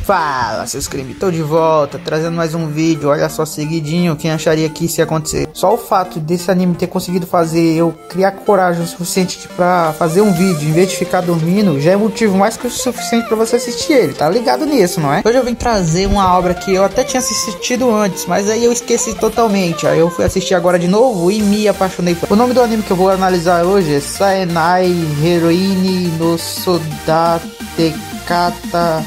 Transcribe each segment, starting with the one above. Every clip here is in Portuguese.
Fala, seus crimes, tô de volta, trazendo mais um vídeo. Olha só, seguidinho, quem acharia que isso ia acontecer? Só o fato desse anime ter conseguido fazer eu criar coragem o suficiente pra fazer um vídeo em vez de ficar dormindo, já é motivo mais que o suficiente pra você assistir ele, tá ligado nisso, não é? Hoje eu vim trazer uma obra que eu até tinha assistido antes, mas aí eu esqueci totalmente. Aí eu fui assistir agora de novo e me apaixonei. O nome do anime que eu vou analisar hoje é Saenai Heroine no Sodate Kata...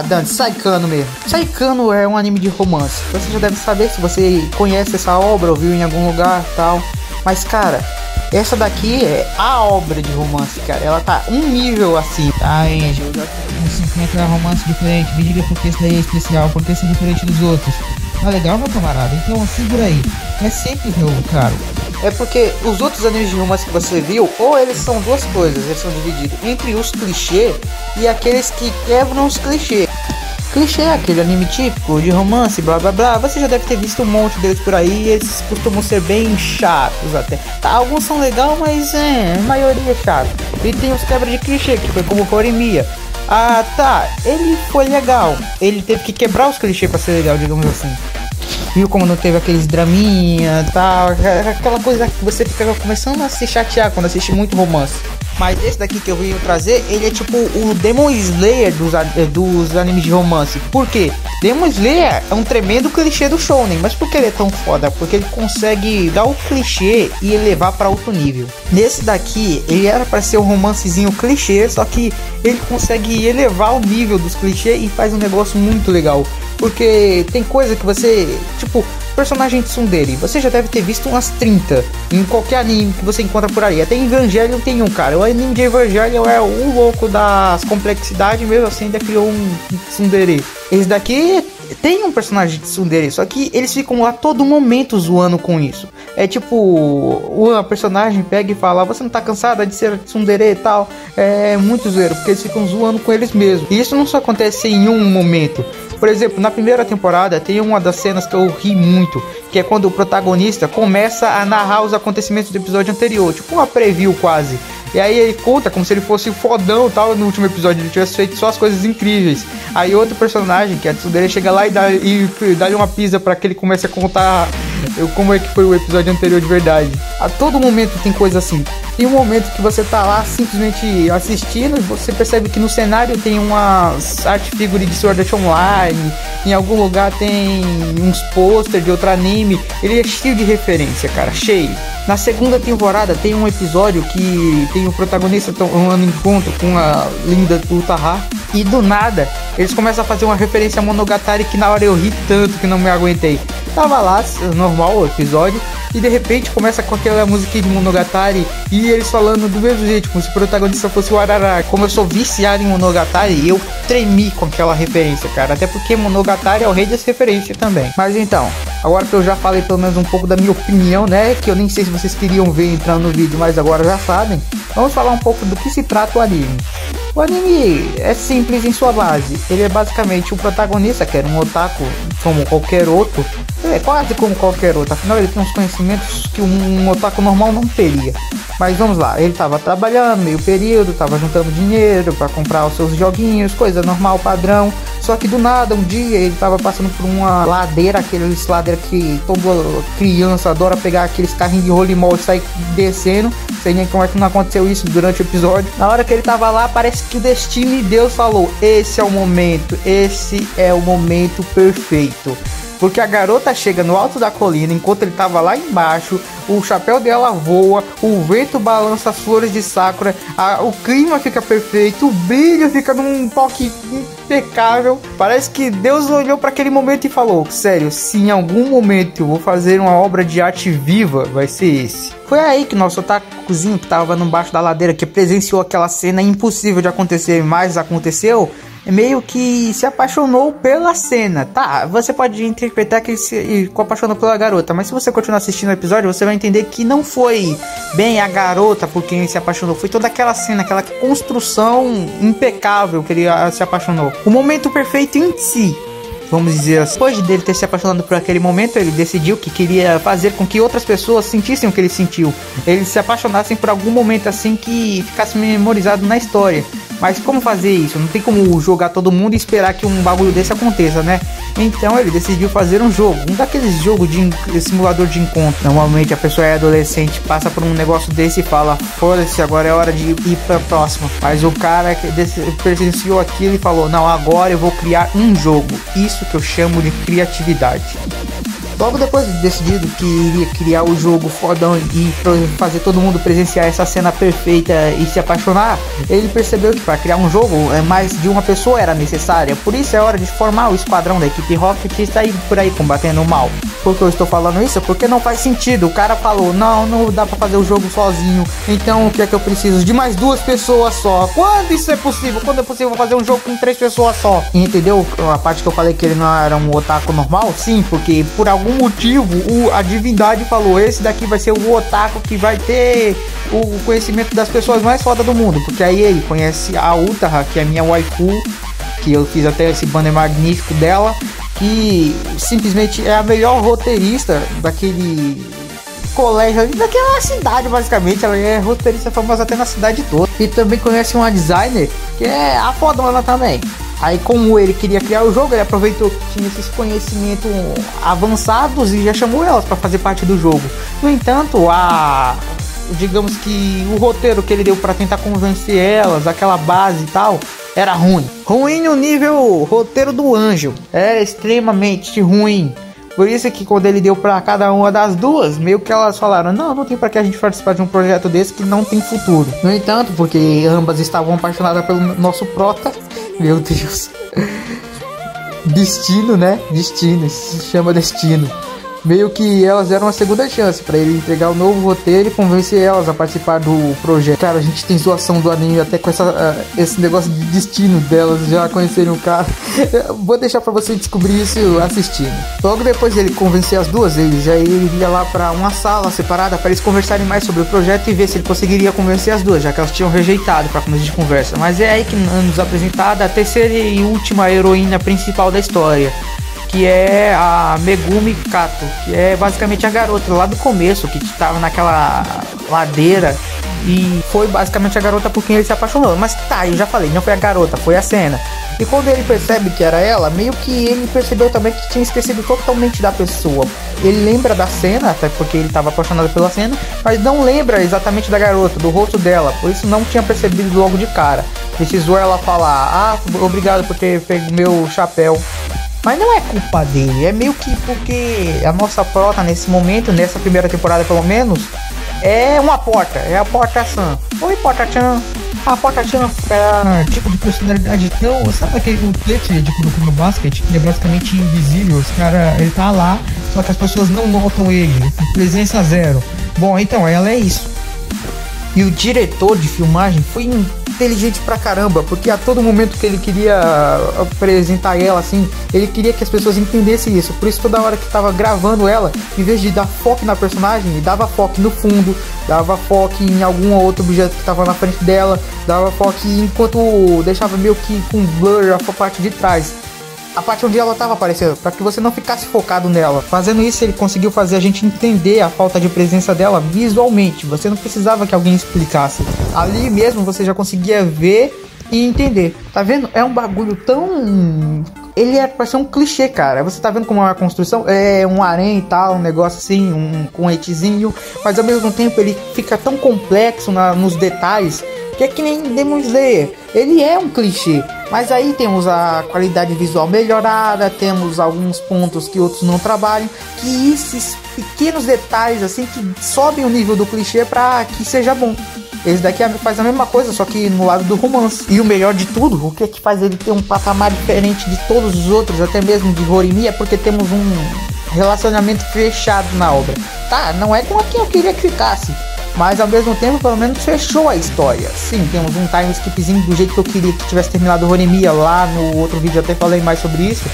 Dante, Saikano mesmo. Saikano é um anime de romance. Você já deve saber se você conhece essa obra ou viu em algum lugar e tal. Mas, cara, essa daqui é a obra de romance, cara. Ela tá um nível assim. Tá, Enjo, eu já tenho 50 romances diferentes. Me diga por que esse daí é especial, por que esse é diferente dos outros. Tá legal, meu camarada? Então segura aí. É sempre jogo, cara. É porque os outros animes de romance que você viu, ou eles são duas coisas, eles são divididos entre os clichês e aqueles que quebram os clichês. Clichê é aquele anime típico de romance, blá blá blá. Você já deve ter visto um monte deles por aí. Eles costumam ser bem chatos até. Tá, alguns são legais, mas a maioria é chato. E tem os quebra de clichê, que foi como Horimiya. Ele foi legal. Ele teve que quebrar os clichês pra ser legal, digamos assim. Viu como não teve aqueles draminha e tal, aquela coisa que você fica começando a se chatear quando assiste muito romance. Mas esse daqui que eu vim trazer, ele é tipo o Demon Slayer dos animes de romance. Por quê? Demon Slayer é um tremendo clichê do shounen. Mas por que ele é tão foda? Porque ele consegue dar o clichê e elevar para outro nível. Nesse daqui, ele era para ser um romancezinho clichê, só que ele consegue elevar o nível dos clichês e faz um negócio muito legal. Porque tem coisa que você, tipo, personagem de tsundere, você já deve ter visto umas 30 em qualquer anime que você encontra por aí. Até em Evangelion tem um, cara. O anime de Evangelion é o louco das complexidades, mesmo assim ainda criou um tsundere. Esse daqui tem um personagem de tsundere, só que eles ficam lá todo momento zoando com isso. É tipo, a personagem pega e fala: você não tá cansada de ser tsundere e tal? É muito zoeiro, porque eles ficam zoando com eles mesmos. E isso não só acontece em um momento. Por exemplo, na primeira temporada tem uma das cenas que eu ri muito, que é quando o protagonista começa a narrar os acontecimentos do episódio anterior, tipo uma preview quase. E aí ele conta como se ele fosse fodão tal, no último episódio ele tivesse feito só as coisas incríveis. Aí outro personagem, que é a tsundere, chega lá e dá-lhe uma pisa para que ele comece a contar como é que foi o episódio anterior de verdade. A todo momento tem coisa assim. Tem um momento que você tá lá simplesmente assistindo e você percebe que no cenário tem umas art figure de Sword Art Online, em algum lugar tem uns posters de outro anime. Ele é cheio de referência, cara, cheio. Na segunda temporada tem um episódio que tem o protagonista tomando encontro com a linda Utaha, e do nada eles começam a fazer uma referência a Monogatari que na hora eu ri tanto que não me aguentei. Tava lá, normal o episódio, e de repente começa com aquela musiquinha de Monogatari e eles falando do mesmo jeito, como se o protagonista fosse o Araraki. Como eu sou viciado em Monogatari, eu tremi com aquela referência, cara. Até porque Monogatari é o rei das referências também. Mas então, agora que eu já falei pelo menos um pouco da minha opinião, né, que eu nem sei se vocês queriam ver entrando no vídeo, mas agora já sabem, vamos falar um pouco do que se trata o anime. O anime é simples em sua base. Ele é basicamente um protagonista, que era um otaku como qualquer outro. É quase como qualquer outro, afinal ele tem uns conhecimentos que um otaku normal não teria. Mas vamos lá, ele tava trabalhando meio período, tava juntando dinheiro para comprar os seus joguinhos, coisa normal, padrão. Só que do nada, um dia ele tava passando por uma ladeira, aqueles ladeira que toda criança adora pegar, aqueles carrinhos de rolimol e sair descendo. Sei nem como é que não aconteceu isso durante o episódio. Na hora que ele tava lá, parece que o destino e Deus falou: esse é o momento perfeito. Porque a garota chega no alto da colina enquanto ele tava lá embaixo, o chapéu dela voa, o vento balança as flores de sakura, o clima fica perfeito, o brilho fica num toque impecável. Parece que Deus olhou para aquele momento e falou: sério, se em algum momento eu vou fazer uma obra de arte viva, vai ser esse. Foi aí que nosso otakuzinho que tava embaixo da ladeira, que presenciou aquela cena impossível de acontecer, mas aconteceu, meio que se apaixonou pela cena. Tá, você pode interpretar que ele se apaixonou pela garota, mas se você continuar assistindo o episódio, você vai entender que não foi bem a garota por quem ele se apaixonou, foi toda aquela cena, aquela construção impecável que ele se apaixonou. O momento perfeito em si, vamos dizer assim. Depois dele ter se apaixonado por aquele momento, ele decidiu que queria fazer com que outras pessoas sentissem o que ele sentiu. Eles se apaixonassem por algum momento assim que ficasse memorizado na história. Mas como fazer isso? Não tem como jogar todo mundo e esperar que um bagulho desse aconteça, né? Então ele decidiu fazer um jogo, um daqueles jogos de simulador de encontro. Normalmente a pessoa é adolescente, passa por um negócio desse e fala: foda-se, agora é hora de ir pra próxima. Mas o cara que presenciou aquilo e falou: não, agora eu vou criar um jogo. Isso que eu chamo de criatividade. Logo depois de decidido que iria criar o jogo fodão e fazer todo mundo presenciar essa cena perfeita e se apaixonar, ele percebeu que para criar um jogo mais de uma pessoa era necessária. Por isso é hora de formar o esquadrão da equipe Rocket e sair por aí combatendo o mal. Por que eu estou falando isso? Porque não faz sentido. O cara falou: não dá para fazer o jogo sozinho. Então o que é que eu preciso? De mais 2 pessoas só. Quando isso é possível? Quando é possível fazer um jogo com 3 pessoas só? E entendeu a parte que eu falei que ele não era um otaku normal? Sim, porque por algum motivo a divindade falou: esse daqui vai ser o otaku que vai ter o conhecimento das pessoas mais foda do mundo. Porque aí ele conhece a Utara, que é minha waifu, que eu fiz até esse banner magnífico dela, que simplesmente é a melhor roteirista daquele colégio ali, daquela cidade basicamente. Ela é roteirista famosa até na cidade toda. E também conhece uma designer que é a fodona também. Aí como ele queria criar o jogo, ele aproveitou que tinha esses conhecimentos avançados e já chamou elas para fazer parte do jogo. No entanto, digamos que o roteiro que ele deu para tentar convencer elas, aquela base e tal, era ruim. Ruim no nível roteiro do Anjo. Era extremamente ruim. Por isso que quando ele deu para cada uma das duas, meio que elas falaram: não tem para que a gente participar de um projeto desse que não tem futuro. No entanto, porque ambas estavam apaixonadas pelo nosso prota, meu Deus, destino, né? Destino, se chama destino. Meio que elas deram uma segunda chance para ele entregar o novo roteiro e convencer elas a participar do projeto. Cara, a gente tem zoação do anime até com esse negócio de destino delas já conhecerem o cara. Vou deixar para você descobrir isso assistindo. Logo depois de ele convencer as duas, ele já iria lá para uma sala separada para eles conversarem mais sobre o projeto e ver se ele conseguiria convencer as duas, já que elas tinham rejeitado para começo de conversa. Mas é aí que nos apresentada a terceira e última heroína principal da história, que é a Megumi Kato, que é basicamente a garota lá do começo, que estava naquela ladeira, e foi basicamente a garota por quem ele se apaixonou. Mas tá, eu já falei, não foi a garota, foi a cena. E quando ele percebe que era ela, meio que ele percebeu também que tinha esquecido totalmente da pessoa. Ele lembra da cena, até porque ele estava apaixonado pela cena, mas não lembra exatamente da garota, do rosto dela, por isso não tinha percebido logo de cara. Precisou ela falar: obrigado por ter pego meu chapéu. Mas não é culpa dele, é meio que porque a nossa prota nesse momento, nessa primeira temporada pelo menos, é uma porta, é a Porta-chan. Oi, Porta-chan. A Porta-chan é tipo de personalidade tão... Sabe aquele Clutch de Kuroko no Basket? Que é basicamente invisível, os cara, ele tá lá, só que as pessoas não notam ele, presença zero. Bom, então, ela é isso. E o diretor de filmagem foi inteligente pra caramba, porque a todo momento que ele queria apresentar ela assim, ele queria que as pessoas entendessem isso. Por isso toda hora que tava gravando ela, em vez de dar foco na personagem, ele dava foco no fundo, dava foco em algum outro objeto que tava na frente dela, dava foco enquanto deixava meio que com blur a parte de trás, a parte onde ela estava aparecendo, para que você não ficasse focado nela. Fazendo isso, ele conseguiu fazer a gente entender a falta de presença dela visualmente. Você não precisava que alguém explicasse. Ali mesmo você já conseguia ver e entender. Tá vendo? É um bagulho tão... Ele é pra ser um clichê, cara. Você tá vendo como é uma construção? É um harém e tal, um negócio assim, com um etizinho. Mas ao mesmo tempo ele fica tão complexo nos detalhes, que é que nem Demon Slayer. Ele é um clichê, mas aí temos a qualidade visual melhorada, temos alguns pontos que outros não trabalham, que esses pequenos detalhes assim que sobem o nível do clichê para que seja bom. Esse daqui faz a mesma coisa, só que no lado do romance. E o melhor de tudo, o que é que faz ele ter um patamar diferente de todos os outros, até mesmo de Horimiya, é porque temos um relacionamento fechado na obra. Tá, não é com quem eu queria que ficasse, mas ao mesmo tempo pelo menos fechou a história. Sim, temos um time skipzinho do jeito que eu queria que tivesse terminado o Horimiya. Lá no outro vídeo eu até falei mais sobre isso,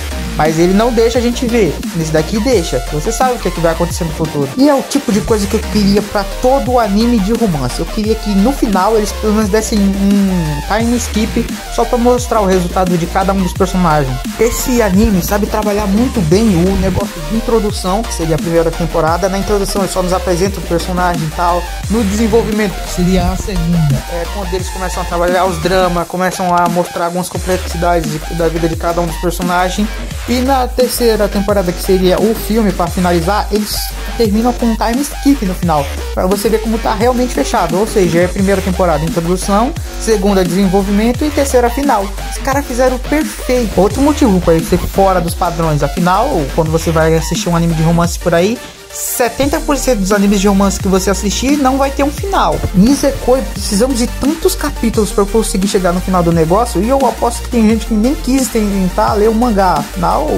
mas ele não deixa a gente ver. Nesse daqui deixa, você sabe o que, é que vai acontecer no futuro. E é o tipo de coisa que eu queria pra todo o anime de romance. Eu queria que no final eles pelo menos dessem um time skip só pra mostrar o resultado de cada um dos personagens. Esse anime sabe trabalhar muito bem o negócio de introdução, que seria a primeira temporada. Na introdução ele só nos apresenta o personagem e tal. No desenvolvimento, que seria a segunda, quando eles começam a trabalhar os dramas, começam a mostrar algumas complexidades da vida de cada um dos personagens. E na terceira temporada, que seria o filme para finalizar, eles terminam com um time skip no final, para você ver como tá realmente fechado. Ou seja, é a primeira temporada introdução, segunda desenvolvimento e terceira final. Os caras fizeram perfeito. Outro motivo para ele ser fora dos padrões. Afinal, quando você vai assistir um anime de romance por aí, 70% dos animes de romance que você assistir não vai ter um final. Nisekoi, precisamos de tantos capítulos para conseguir chegar no final do negócio, e eu aposto que tem gente que nem quis tentar ler o mangá. Afinal,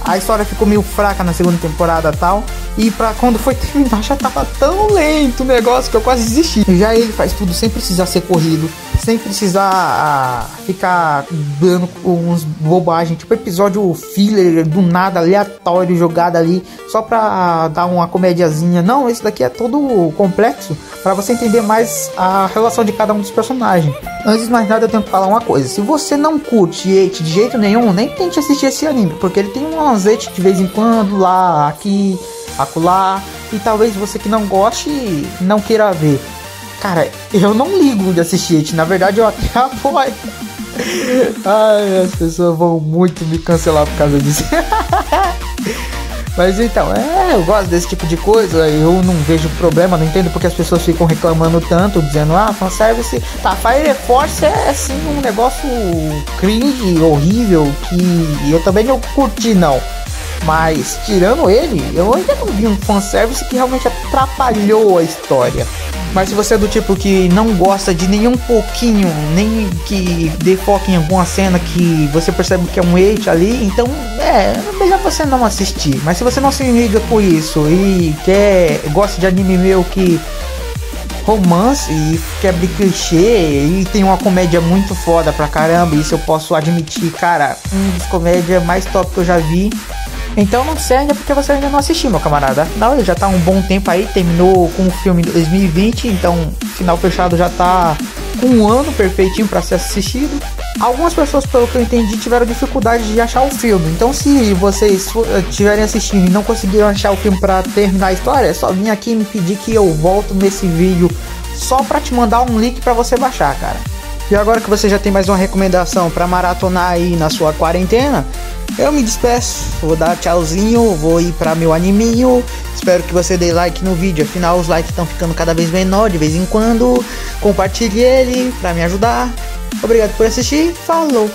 a história ficou meio fraca na segunda temporada e tal, e pra quando foi terminar já tava tão lento o negócio que eu quase desisti. Já ele faz tudo sem precisar ser corrido, sem precisar ficar dando uns bobagens, tipo episódio filler do nada, aleatório, jogado ali só pra dar uma comédiazinha. Não, esse daqui é todo complexo pra você entender mais a relação de cada um dos personagens. Antes de mais nada, eu tenho que falar uma coisa: se você não curte Eight de jeito nenhum, nem tente assistir esse anime, porque ele tem umas Eight de vez em quando, lá, aqui, acolá, e talvez você que não goste não queira ver. Cara, eu não ligo de assistir Eight, na verdade eu até apoio. Ai, as pessoas vão muito me cancelar por causa disso. Mas então, eu gosto desse tipo de coisa, eu não vejo problema, não entendo porque as pessoas ficam reclamando tanto, dizendo, fanservice, tá, Fire Force é assim um negócio cringe, horrível, que eu também não curti não. Mas, tirando ele, eu ainda não vi um fanservice que realmente atrapalhou a história. Mas se você é do tipo que não gosta de nenhum pouquinho, nem que dê foco em alguma cena que você percebe que é um hate ali, então é melhor você não assistir. Mas se você não se liga com isso e gosta de anime meio que romance e quebra clichê e tem uma comédia muito foda pra caramba, isso eu posso admitir, cara, um dos comédias mais top que eu já vi. Então não sei ainda porque você ainda não assistiu, meu camarada. Afinal, ele já tá um bom tempo aí, terminou com o filme em 2020, então final fechado já tá com um ano perfeitinho para ser assistido. Algumas pessoas, pelo que eu entendi, tiveram dificuldade de achar o filme. Então se vocês estiverem assistindo e não conseguiram achar o filme para terminar a história, é só vir aqui e me pedir que eu volto nesse vídeo só para te mandar um link para você baixar, cara. E agora que você já tem mais uma recomendação para maratonar aí na sua quarentena, eu me despeço, vou dar tchauzinho, vou ir para meu animinho. Espero que você dê like no vídeo, afinal os likes estão ficando cada vez menor de vez em quando. Compartilhe ele para me ajudar. Obrigado por assistir, falou!